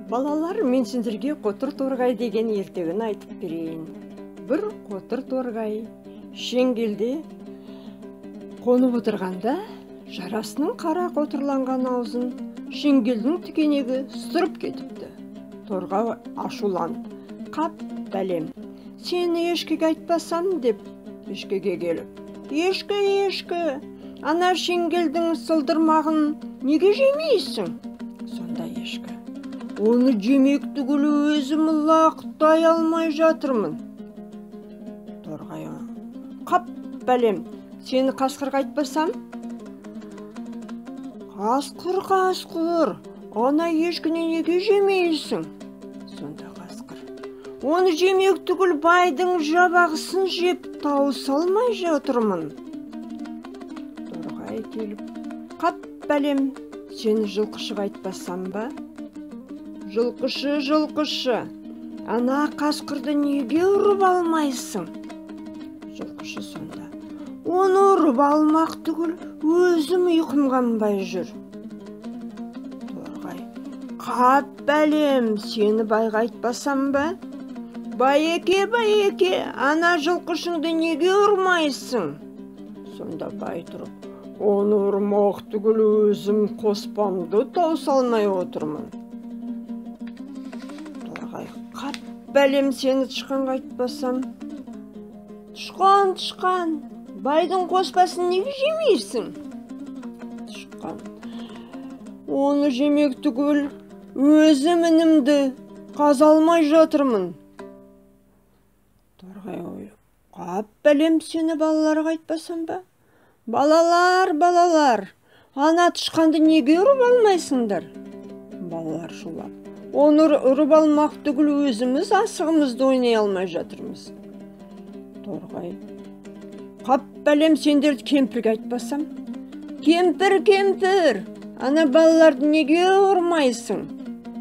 Балалар, мен сендерге қотыр торғай деген ертегіні айтып берейін. Бір қотыр торғай шеңгелде қонып отырғанда, жарасының қара қотырланған аузын шеңгелдің тікенегі сырып кетіпті. Торғай ашуланып, "Қап, бәлем, сені ешкіге айтпасам" деп ешкіге келіп, Ешкі, ана шеңгелдің сылдырмағын неге жемейсің?" Сонда ешкі: "Оны жемек түгіл өзім лақтай алмай жатырмын." Торғай: "Қап, бәлем, сені қасқырға айтпасам?" Қасқыр, ана ешкіні неге жемейсің?" Сонда қасқыр: "Оны жемек түгіл байдың жабағысын жеп тауыса алмай жатырмын." Торғай келіп: "Қап, бәлем, сені жылқышыға айтпасам ба?" Жылқышы, ана қасқырды неге ұрып алмайсың?" Жылқышы сонда: "Оны ұрып алмақ түгіл өзім ұйқым қанбай жүр." Торғай: "Қап, бәлем, сені байға айтпасам ба?" Байеке, ана жылқышыңды неге ұрмайсың?" Сонда бай тұрып: "Оны ұрмақ түгіл өзім қоспамды тауыса алмай отырмын." Торғай: "Қап, бәлем, сені тышқанға айтпасам?" Тышқан, байдың қоспасын неге жемейсің?" Тышқан: "Оны жемек түгіл өзім інімді қаза алмай жатырмын." Торғай ойлап: "Қап, бәлем, сені балаларға айтпасам ба?" Балалар, ана тышқанды неге ұрып алмайсыңдар?" Балалар шулап: "Оны ұрып алмақ түгіл өзіміз асығымызды ойнай алмай жатырмыз." Торғай: "Қап, бәлем, сендерді кемпірге айтпасам?" Кемпір, ана балаларды неге ұрмайсың?"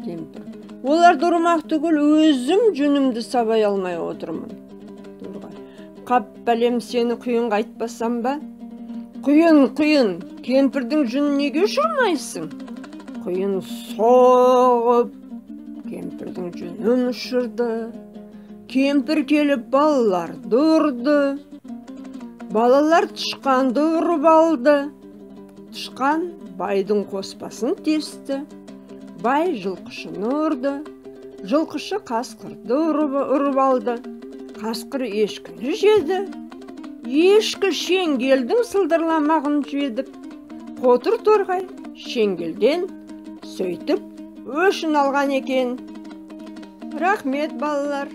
Кемпір: "Оларды ұрмақ түгіл өзім жүнімді сабай алмай отырмын." Торғай: "Қап, бәлем, сені құйынға айтпасам ба?" Құйын, кемпірдің жүнін неге ұшырмайсың?" Құйын соғып, кемпірдің жүнін ұшырды. Кемпір келіп балаларды ұрды. Балалар тышқанды ұрып алды. Тышқан байдың қоспасын тесті. Бай жылқышыны ұрды. Жылқышы қасқырды ұрып алды. Қасқыр ешкіні жеді. Ешкі шеңгелдің сылдырламағын жеді. Қотыр торғай шеңгелден сөйтіп өшін алған екен. Рахмет, балалар.